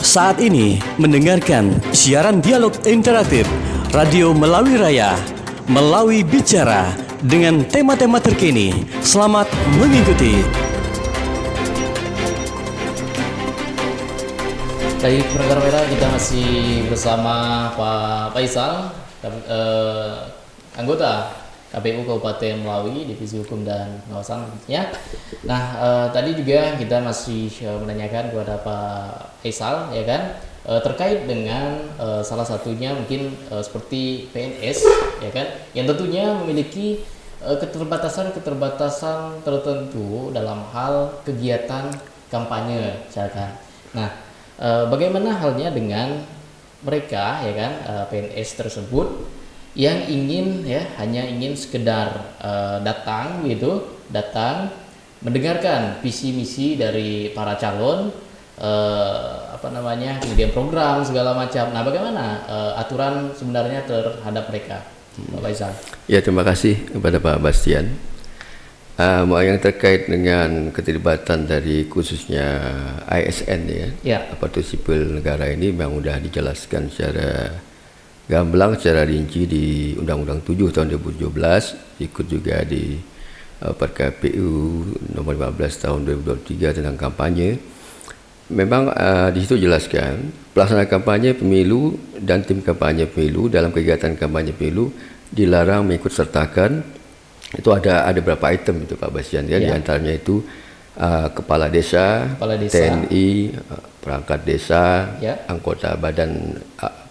saat ini mendengarkan siaran dialog interaktif Radio Melawi Raya, Melawi Bicara dengan tema-tema terkini. Selamat mengikuti. Baik, pendengar merah, kita masih bersama Pak Faisal, anggota KPU Kabupaten Melawi, Divisi Hukum dan Pengawasan tentunya. Nah, tadi juga kita masih menanyakan kepada Pak Faisal, ya kan, terkait dengan salah satunya mungkin seperti PNS, ya kan, yang tentunya memiliki keterbatasan tertentu dalam hal kegiatan kampanye, misalkan. Nah, bagaimana halnya dengan mereka, ya kan, PNS tersebut yang ingin, ya, hanya ingin sekedar datang mendengarkan visi misi dari para calon, kemudian program segala macam. Nah, bagaimana aturan sebenarnya terhadap mereka, Pak Faisal? Ya, terima kasih kepada Pak Bastian. Yang terkait dengan keterlibatan dari khususnya ASN, aparatur sipil negara ini memang sudah dijelaskan secara gamblang, secara rinci di Undang-Undang 7 tahun 2017, ikut juga di PKPU nomor 15 tahun 2023 tentang kampanye. Memang di situ jelaskan pelaksana kampanye pemilu dan tim kampanye pemilu dalam kegiatan kampanye pemilu dilarang mengikut sertakan. Itu ada beberapa item itu Pak Bastian, ya. Di antaranya itu kepala desa, TNI, perangkat desa, anggota Badan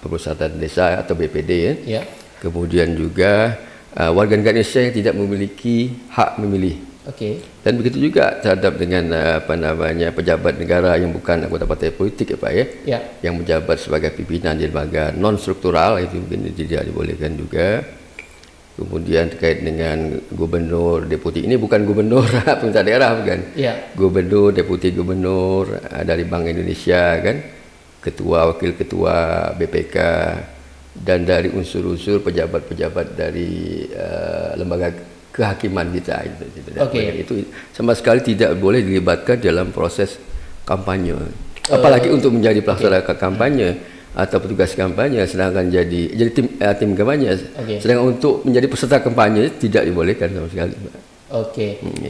Pemusatan Desa atau BPD, ya. Kemudian juga warga negara Indonesia yang tidak memiliki hak memilih. Dan begitu juga terhadap dengan pejabat negara yang bukan anggota partai politik, ya Pak, ya. Yang menjabat sebagai pimpinan di lembaga non struktural, itu mungkin tidak dibolehkan juga. Kemudian terkait dengan gubernur, deputi, ini bukan gubernur pemerintah daerah, bukan. Gubernur, deputi gubernur dari Bank Indonesia, kan, ketua, wakil ketua BPK, dan dari unsur-unsur pejabat-pejabat dari lembaga kehakiman kita. Itu sama sekali tidak boleh dilibatkan dalam proses kampanye. Apalagi untuk menjadi pelaksana kampanye atau petugas kampanye, sedangkan jadi tim kampanye. Sedangkan untuk menjadi peserta kampanye tidak dibolehkan sama sekali, Pak.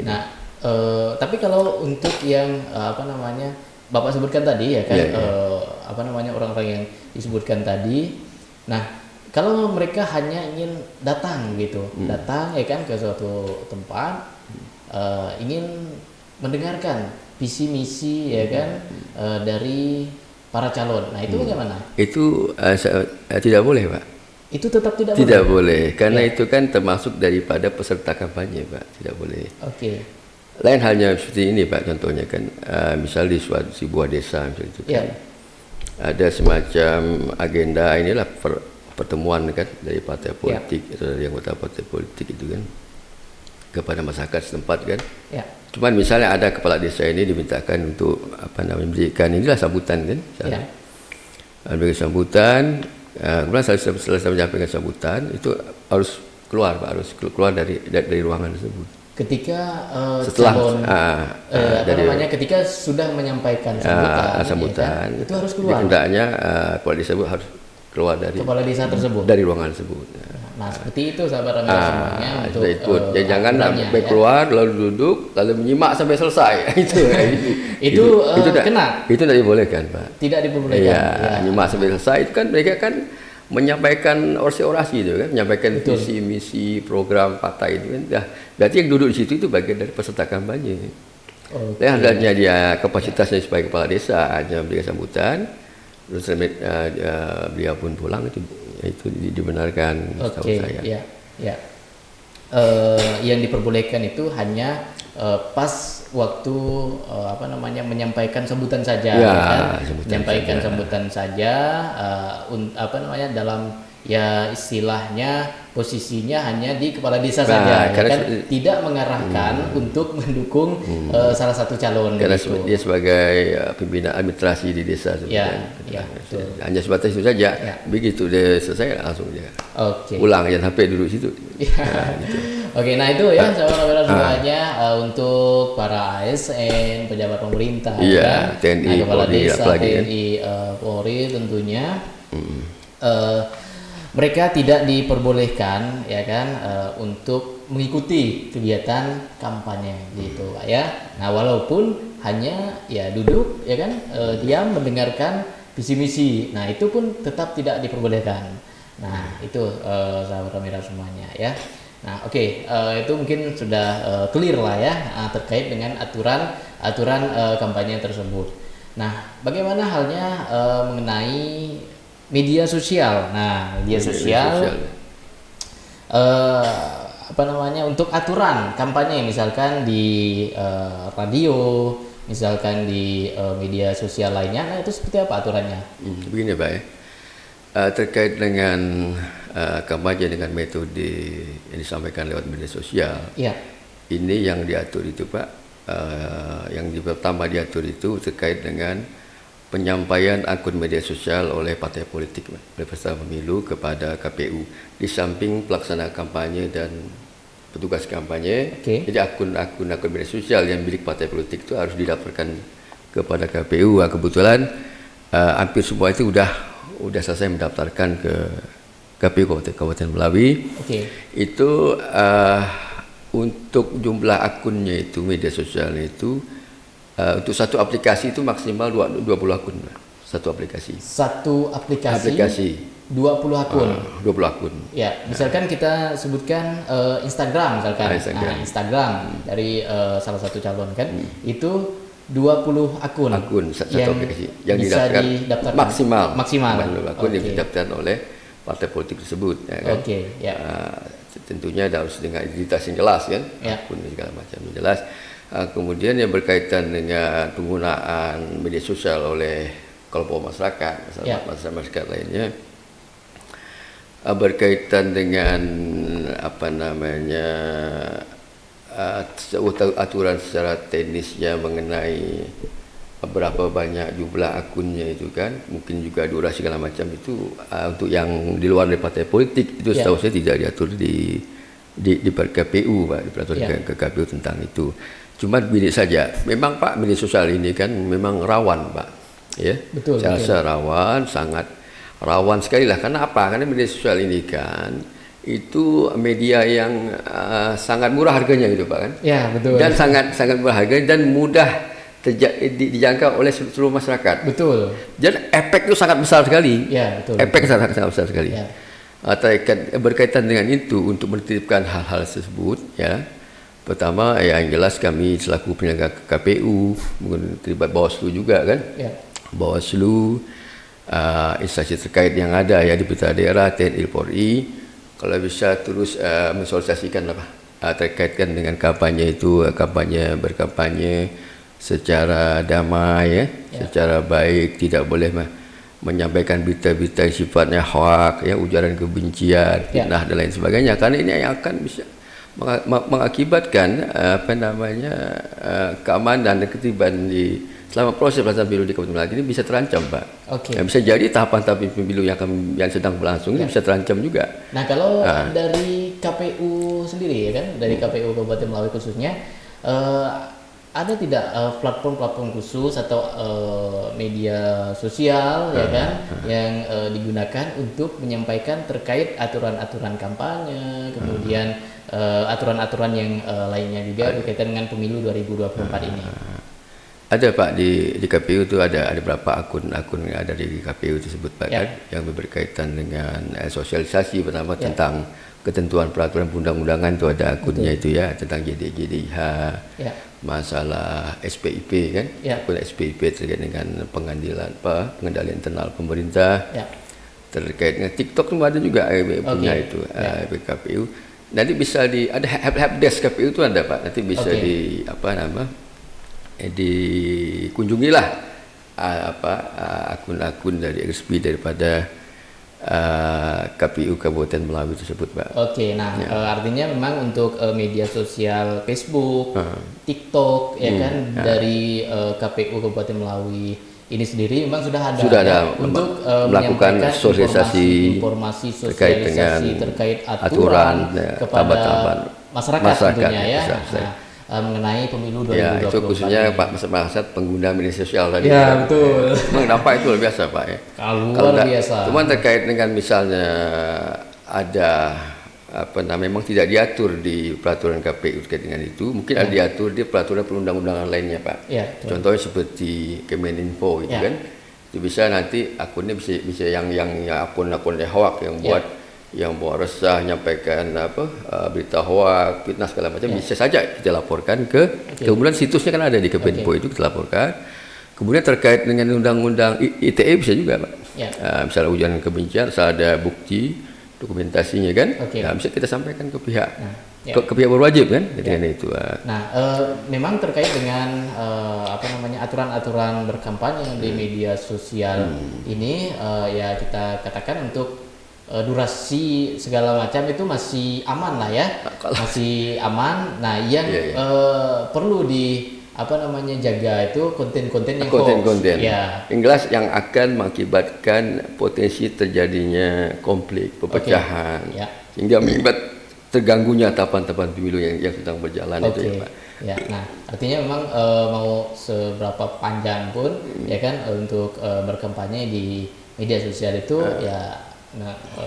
Nah, tapi kalau untuk yang Bapak sebutkan tadi, ya kan, orang-orang yang disebutkan tadi. Nah, kalau mereka hanya ingin datang gitu, datang, ya kan, ke suatu tempat, ingin mendengarkan visi misi, ya kan, dari para calon. Nah, itu bagaimana? Itu tidak boleh, Pak. Itu tetap tidak boleh? Tidak boleh, karena itu kan termasuk daripada peserta kampanye, Pak. Tidak boleh. Lain halnya seperti ini, Pak, contohnya kan, misal di sebuah desa, misalnya itu kan, ada semacam agenda, inilah pertemuan kan dari partai politik, atau dari anggota partai politik itu kan, kepada masyarakat setempat kan. Cuman misalnya ada kepala desa ini dimintakan untuk memberikan inilah sambutan kan, beri sambutan, kemudian selesai menyampaikan sambutan itu harus keluar, Pak, harus keluar dari ruangan tersebut. Ketika setelah ketika sudah menyampaikan sambutan, ya kan, itu harus keluar. Hendaknya kepala desa harus keluar dari kepala desa tersebut, dari ruangan tersebut. Nah, seperti itu sahabat semuanya untuk jangan sampai keluar lalu duduk lalu menyimak sampai selesai. itu kena. Itu tidak dibolehkan, Pak. Tidak dibolehkan. Menyimak sampai selesai itu kan mereka kan menyampaikan orasi itu kan, menyampaikan visi misi program partai itu kan. Berarti yang duduk di situ itu bagian dari peserta kampanye. Hendaknya dia kapasitasnya sebagai kepala desa hanya memberikan sambutan, terus beliau pun pulang, itu dibenarkan setahu saya. Yang diperbolehkan itu hanya pas waktu menyampaikan sambutan saja, menyampaikan sambutan saja, dalam istilahnya posisinya hanya di kepala desa saja, kan tidak mengarahkan untuk mendukung salah satu calon. Karena dia sebagai pembina administrasi di desa, hanya sebatas itu saja. Begitu dia selesai langsung dia pulang, jangan sampai duduk situ. Oke, nah itu ya saudara-saudara semuanya untuk para ASN, pejabat pemerintah, iya, kan? TNI, kepala Polri, desa, apalagi, TNI, Polri tentunya. Mereka tidak diperbolehkan ya kan untuk mengikuti kegiatan kampanye gitu Pak ya. Nah, walaupun hanya ya duduk ya kan diam mendengarkan visi misi. Nah, itu pun tetap tidak diperbolehkan. Nah, itu sahabat Ramira semuanya ya. Nah, oke, itu mungkin sudah clear lah ya terkait dengan aturan kampanye tersebut. Nah, bagaimana halnya mengenai media sosial? Nah, media sosial apa namanya untuk aturan kampanye, misalkan di radio, misalkan di media sosial lainnya, nah itu seperti apa aturannya? Begini Pak ya, terkait dengan kampanye dengan metode yang disampaikan lewat media sosial, ya. Ini yang diatur itu Pak, yang pertama diatur itu terkait dengan penyampaian akun media sosial oleh partai politik, oleh peserta pemilu kepada KPU, di samping pelaksana kampanye dan petugas kampanye. Jadi akun media sosial yang milik partai politik itu harus didaftarkan kepada KPU. Kebetulan hampir semua itu udah selesai mendaftarkan ke KPU Kabupaten Melawi. Itu untuk jumlah akunnya itu, media sosialnya itu, untuk satu aplikasi itu maksimal 20 akun. Satu aplikasi 20 akun. 20 akun. Ya, misalkan kita sebutkan Instagram misalkan. Instagram dari salah satu calon kan, itu 20 akun. Satu aplikasi yang bisa didaftarkan maksimal. 20 akun yang didaftarkan oleh partai politik tersebut, ya kan? Tentunya harus dengan identitas yang jelas kan, akun segala macam yang jelas. Kemudian yang berkaitan dengan penggunaan media sosial oleh kelompok masyarakat, masyarakat lainnya, berkaitan dengan apa namanya aturan secara teknisnya mengenai berapa banyak jumlah akunnya itu kan, mungkin juga durasi segala macam itu untuk yang di luar dari partai politik itu setahu saya tidak diatur di KPU Pak, di peraturan ke KPU tentang itu. Cuma begini saja, memang Pak, media sosial ini kan memang rawan Pak, ya. Saya rasa rawan, sangat rawan sekali lah. Karena apa? Karena media sosial ini kan itu media yang sangat murah harganya gitu Pak kan. Ya, betul. Dan sangat murah harganya dan mudah dijangkau oleh seluruh masyarakat. Betul. Dan efek itu sangat besar sekali. Ya, betul. Efek sangat besar sekali. Ya. Berkaitan dengan itu untuk menertibkan hal-hal tersebut, ya. Pertama, yang jelas kami selaku penyelenggara KPU, mungkin terlibat Bawaslu juga kan, Bawaslu, instansi terkait yang ada ya di pemerintah daerah, TNI, Polri, kalau bisa terus mensosialisasikan terkaitkan dengan kampanye itu, berkampanye secara damai, secara baik, tidak boleh menyampaikan berita-berita yang sifatnya hoak, ujaran kebencian, fitnah dan lain sebagainya, karena ini yang akan bisa mengakibatkan keamanan dan ketertiban di selama proses pelaksanaan pemilu di Kabupaten Melawi ini bisa terancam Pak. Bisa jadi tahapan-tahapan pemilu yang sedang berlangsung ini bisa terancam juga. Nah, kalau dari KPU sendiri ya kan, dari KPU Kabupaten Melawi khususnya, ada tidak platform-platform khusus atau media sosial ya kan yang digunakan untuk menyampaikan terkait aturan-aturan kampanye, kemudian aturan-aturan yang lainnya juga berkaitan dengan pemilu 2024 ini? Ada Pak, di KPU itu ada beberapa akun-akun yang ada di KPU tersebut Pak kan, yang berkaitan dengan sosialisasi pertama tentang ketentuan peraturan undang-undangan itu ada akunnya itu ya, tentang JDIH, masalah SPIP kan, akun SPIP terkait dengan pengendalian internal pemerintah, terkait dengan TikTok itu ada juga punya itu KPU. Nanti bisa ada helpdesk KPU itu ada Pak, nanti bisa dikunjungilah akun-akun dari resmi daripada KPU Kabupaten Melawi tersebut Pak. Artinya memang untuk media sosial Facebook, TikTok kan dari KPU Kabupaten Melawi ini sendiri memang sudah ada untuk melakukan sosialisasi informasi terkait dengan aturan kepada masyarakat tentunya ya. Mengenai pemilu 2024. Ya, itu khususnya Pak masyarakat pengguna media sosial tadi. Ya, betul. Memang dampak itu luar biasa, Pak ya. Luar biasa. Cuman terkait dengan misalnya ada memang tidak diatur di peraturan KPU terkait dengan itu, mungkin ada diatur di peraturan perundang-undangan lainnya, Pak. Ya, contohnya seperti Kemeninfo itu kan, itu bisa nanti akunnya bisa yang akun-akun hoax yang buat resah, nyampaikan berita hoax, fitnah segala macam, bisa saja kita laporkan kemudian situsnya kan ada di Kemeninfo itu kita laporkan. Kemudian terkait dengan undang-undang ITE bisa juga, Pak. Misalnya ujaran kebencian, ada bukti dokumentasinya kan, bisa kita sampaikan ke pihak ke pihak berwajib kan, dengan itu. Nah, memang terkait dengan aturan-aturan berkampanye di media sosial ini, ya kita katakan untuk durasi segala macam itu masih aman lah ya, masih aman. Nah, yang perlu jaga itu konten-konten yang konten-konten ya. Yang jelas yang akan mengakibatkan potensi terjadinya konflik, perpecahan, sehingga mengakibat terganggunya tahapan-tahapan pemilu yang sedang berjalan itu ya, Pak. Ya, nah artinya memang mau seberapa panjang pun ya kan untuk berkampanye di media sosial itu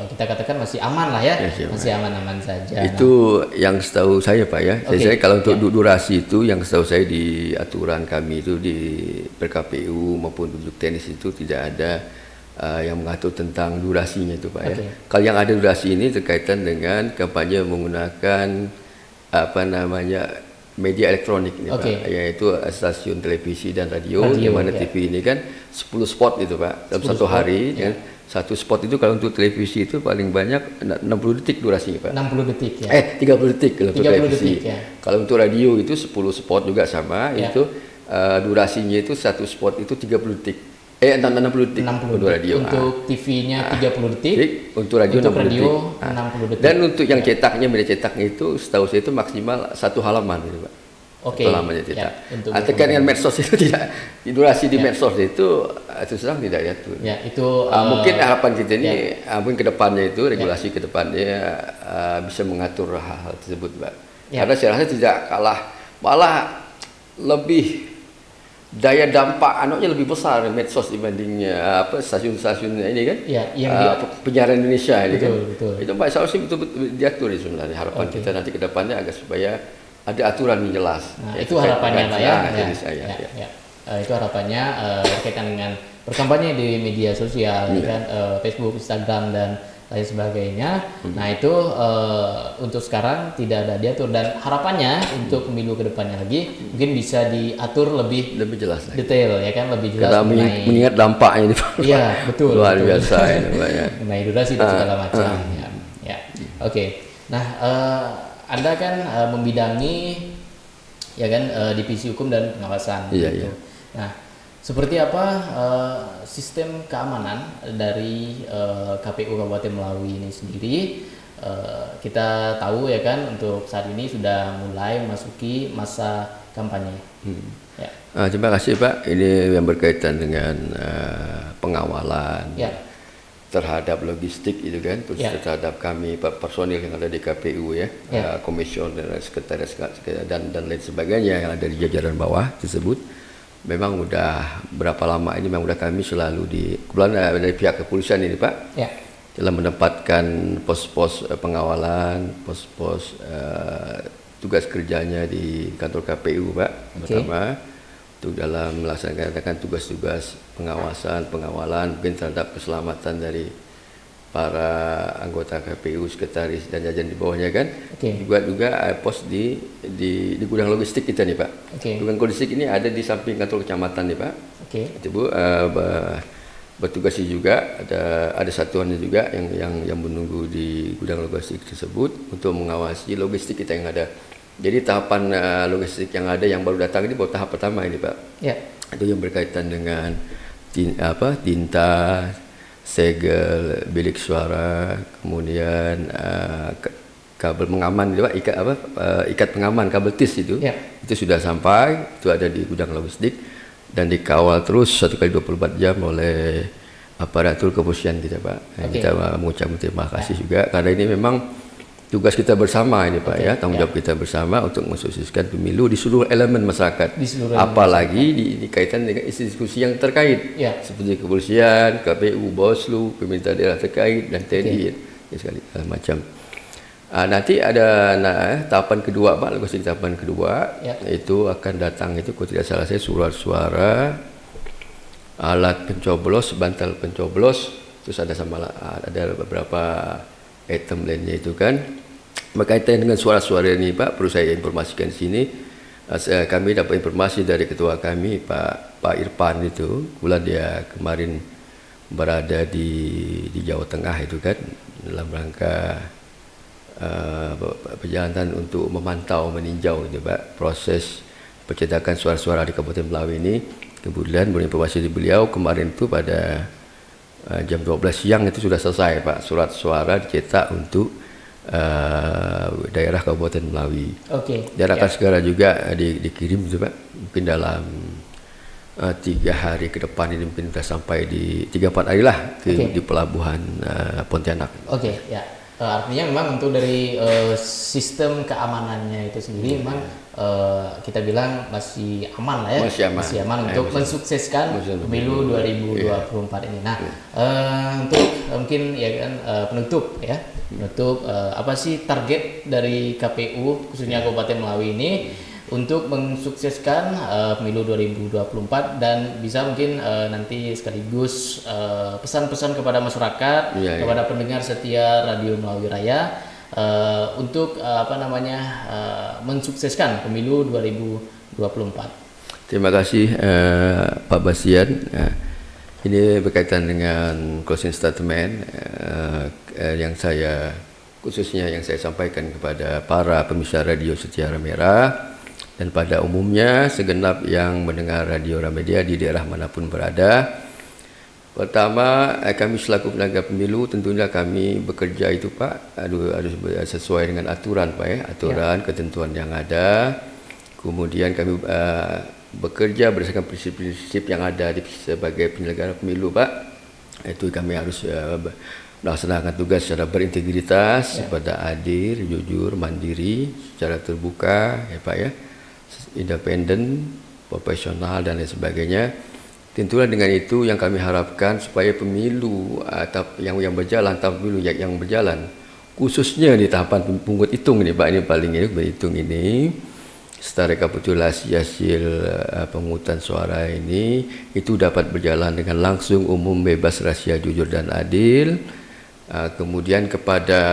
kita katakan masih aman lah ya, masih aman-aman saja. Itu yang setahu saya, Pak ya. Saya kalau untuk durasi itu yang setahu saya di aturan kami itu di PKPU maupun ujuk teknis itu tidak ada yang mengatur tentang durasinya itu, Pak ya. Kalau yang ada durasi ini terkaitan dengan kampanye menggunakan media elektronik ini, Pak, yaitu stasiun televisi dan radio di mana TV ini kan 10 spot itu, Pak, dalam satu hari. Satu spot itu kalau untuk televisi itu paling banyak 60 detik durasinya, Pak. 60 detik ya. 30 detik kalau untuk televisi. Detik, ya. Kalau untuk radio itu 10 spot juga sama, itu durasinya itu satu spot itu 30 detik. 60 detik untuk radio. Untuk TV-nya 30 detik, untuk radio, untuk 60 radio detik. 60 detik. Dan untuk yang cetaknya, media cetaknya itu setahu saya itu maksimal 1 halaman gitu, Pak. Halamannya cetak. Terkait dengan medsos itu tidak, durasi di medsos itu sedang tidak diatur. Ya, itu mungkin harapan kita ini mungkin kedepannya itu regulasi kedepannya bisa mengatur hal-hal tersebut, Pak. Karena saya rasa tidak kalah, malah lebih daya dampak lebih besar medsos dibandingnya stasiun-stasiun ini kan, penyiaran Indonesia ini kan. Itu Pak seharusnya betul-betul diatur sebenarnya. Harapan kita nanti kedepannya agar supaya ada aturan yang jelas. Nah, itu harapannya Pak ya. Itu harapannya berkaitan dengan berkampanye di media sosial, kan, Facebook, Instagram dan lain sebagainya. Nah itu untuk sekarang tidak ada diatur dan harapannya untuk pemilu kedepannya lagi mungkin bisa diatur lebih jelas, detail ya kan, lebih jelas. Karena mengingat dampaknya ini, Iya betul. Luar biasa ini, Pak ya. Mengenai durasi dan segala macam. Oke. Nah Anda kan membidangi ya kan divisi hukum dan pengawasan. Gitu. Nah, seperti apa sistem keamanan dari KPU Kabupaten Melawi ini sendiri? Kita tahu ya kan untuk saat ini sudah mulai memasuki masa kampanye. Terima kasih, Pak. Ini yang berkaitan dengan pengawalan. Terhadap logistik itu kan, terhadap kami personil yang ada di KPU komisioner, sekretaris dan lain sebagainya yang ada di jajaran bawah tersebut. Memang udah berapa lama ini memang udah kami selalu kebetulan dari pihak kepolisian ini, Pak, telah menempatkan pos-pos pengawalan, pos-pos tugas kerjanya di kantor KPU, Pak, pertama untuk dalam melaksanakan tugas-tugas pengawalan mungkin terhadap keselamatan dari para anggota KPU, sekretaris dan jajaran di bawahnya kan. Juga pos di gudang logistik kita nih, Pak. Gudang logistik ini ada di samping kantor kecamatan nih, Pak. Itu Bu bertugasnya juga ada satuannya juga yang menunggu di gudang logistik tersebut untuk mengawasi logistik kita yang ada. Jadi tahapan logistik yang ada yang baru datang ini baru tahap pertama ini, Pak. Itu yang berkaitan dengan tinta, segel, bilik suara, kemudian kabel pengaman, ikat pengaman, kabel tis itu sudah sampai, itu ada di gudang logistik dan dikawal terus 1x24 jam oleh aparatur kepolisian kita, Pak. Kita mengucapkan terima kasih juga karena ini memang tugas kita bersama ini Pak, tanggung jawab kita bersama untuk mensukseskan pemilu di seluruh elemen masyarakat. Apalagi dikaitan dengan institusi yang terkait, seperti kepolisian, KPU, Bawaslu, pemerintah daerah terkait dan TNI, sekali macam. Nanti ada tahapan kedua Pak, lepas tahapan kedua itu akan datang itu kalau tidak salah saya surat suara, alat pencoblos, bantal pencoblos, terus ada beberapa item lainnya itu kan. Berkaitan dengan suara-suara ini Pak, perlu saya informasikan di sini. Kami dapat informasi dari ketua kami Pak Irfan itu, kebetulan dia kemarin berada di Jawa Tengah itu kan, dalam rangka perjalanan untuk memantau, meninjau itu Pak, proses pencetakan suara-suara di Kabupaten Melawi ini. Kemudian berinformasi di beliau kemarin itu pada jam 12 siang itu sudah selesai Pak, surat suara dicetak untuk daerah Kabupaten Melawi. Dan akan segera juga dikirim itu Pak, mungkin dalam 3 hari ke depan ini, mungkin sudah sampai di 3-4 hari lah di pelabuhan Pontianak. Artinya memang untuk dari sistem keamanannya itu sendiri memang kita bilang masih aman lah ya, masih aman untuk mensukseskan pemilu 2024 ini. Nah, untuk mungkin ya kan penutup apa sih target dari KPU khususnya Kabupaten Melawi ini untuk mensukseskan pemilu 2024, dan bisa mungkin nanti sekaligus pesan-pesan kepada masyarakat, kepada pendengar setia Radio Melawi Raya untuk mensukseskan pemilu 2024. Terima kasih Pak Bastian. Ini berkaitan dengan closing statement yang saya sampaikan kepada para pemirsa radio setia Ramera dan pada umumnya segenap yang mendengar radio Ramedia di daerah manapun berada. Pertama, kami selaku penyelenggara pemilu tentunya kami bekerja itu Pak harus sesuai dengan aturan Pak aturan ketentuan yang ada. Kemudian kami bekerja berdasarkan prinsip-prinsip yang ada sebagai penyelenggara pemilu Pak. Itu kami harus melaksanakan tugas secara berintegritas, pada adil, jujur, mandiri, secara terbuka Pak independen, profesional dan lain sebagainya. Tentunya dengan itu yang kami harapkan supaya pemilu yang berjalan, tahap pemilu yang berjalan, khususnya di tahapan pungut hitung ini Pak, ini paling ini berhitung ini, setelah rekapitulasi hasil pemungutan suara ini itu dapat berjalan dengan langsung, umum, bebas, rahasia, jujur dan adil. Kemudian kepada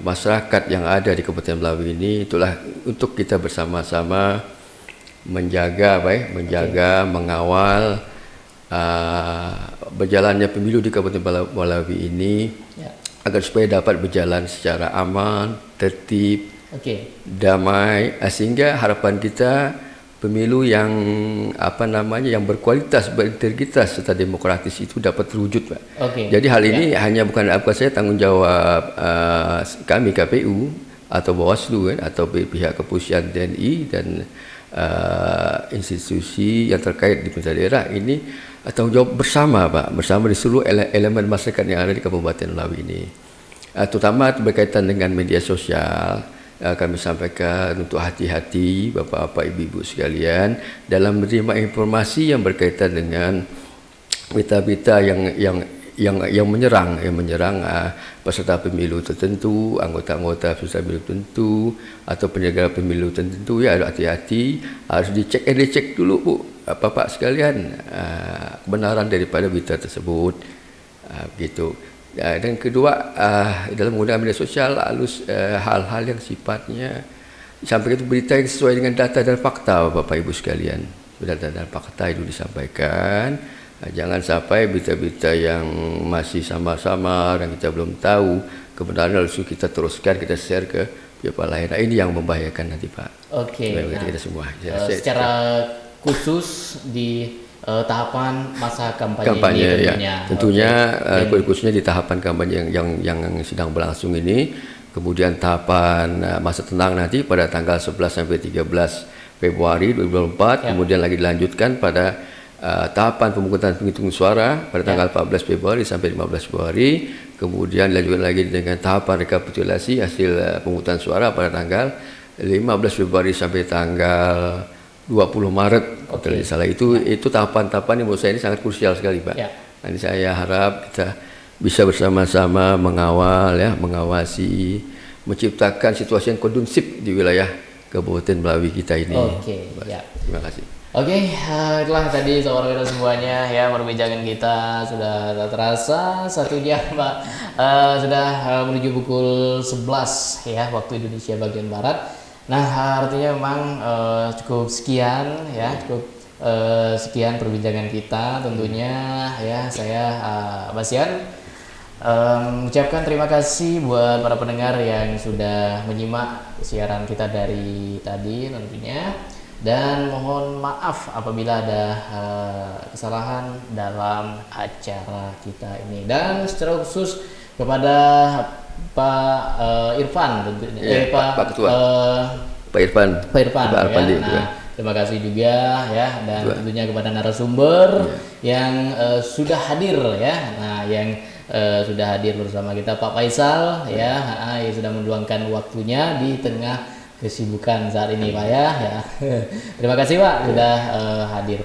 masyarakat yang ada di Kabupaten Melawi ini, itulah untuk kita bersama-sama menjaga mengawal berjalannya pemilu di Kabupaten Melawi ini agar supaya dapat berjalan secara aman, tertib, damai, sehingga harapan kita pemilu yang yang berkualitas, berintegritas serta demokratis itu dapat terwujud Pak. Jadi hal ini hanya bukan saya tanggung jawab kami KPU atau Bawaslu atau pihak kepolisian, TNI dan institusi yang terkait di pemerintah daerah, ini tanggung jawab bersama Pak, bersama di seluruh elemen masyarakat yang ada di Kabupaten Melawi ini. Terutama berkaitan dengan media sosial, kami sampaikan untuk hati-hati Bapak-bapak, Ibu-ibu sekalian dalam menerima informasi yang berkaitan dengan berita-berita yang menyerang peserta pemilu tertentu, anggota-anggota peserta pemilu tertentu atau penyelenggara pemilu tertentu. Ya, hati-hati, harus dicek dulu Bu, Bapak sekalian, kebenaran daripada berita tersebut, begitu. Dan kedua, dalam menggunakan media sosial harus hal-hal yang sifatnya sampai itu berita yang sesuai dengan data dan fakta Bapak Ibu sekalian. Data dan fakta itu disampaikan. Jangan sampai berita-berita yang masih sama-sama dan kita belum tahu kebenaran lalu kita teruskan, kita share ke pihak lain. Nah, ini yang membahayakan nanti Pak. Kita semua. Secara khusus di tahapan masa kampanye ini tentunya khususnya di tahapan kampanye yang sedang berlangsung ini. Kemudian tahapan masa tenang nanti pada tanggal 11 sampai 13 Februari 2024. Kemudian lagi dilanjutkan pada tahapan pemungutan penghitungan suara pada tanggal 14 Februari sampai 15 Februari, kemudian dilanjutkan lagi dengan tahapan rekapitulasi hasil pemungutan suara pada tanggal 15 Februari sampai tanggal 20 Maret. Kalau tidak salah itu tahapan-tahapan yang menurut saya ini sangat krusial sekali, Pak. Nanti saya harap kita bisa bersama-sama mengawal ya, mengawasi, menciptakan situasi yang kondusif di wilayah Kabupaten Melawi kita ini. Terima kasih. Itulah tadi saudara kita semuanya ya, perbincangan kita sudah tak terasa 1 jam, Pak. Sudah menuju pukul 11 ya waktu Indonesia bagian barat. Nah, artinya memang cukup sekian ya, sekian perbincangan kita tentunya ya. Saya Bastian mengucapkan terima kasih buat para pendengar yang sudah menyimak siaran kita dari tadi tentunya. Dan mohon maaf apabila ada kesalahan dalam acara kita ini. Dan secara khusus kepada Pak Irfan, Pak Ketua, Pak Irfan, terima kasih juga ya, dan tentunya kepada narasumber yang sudah hadir ya. Nah, yang sudah hadir bersama kita Pak Faisal ya, yang sudah meluangkan waktunya di tengah kesibukan saat ini, Pak ya. Terima kasih, Pak, sudah hadir.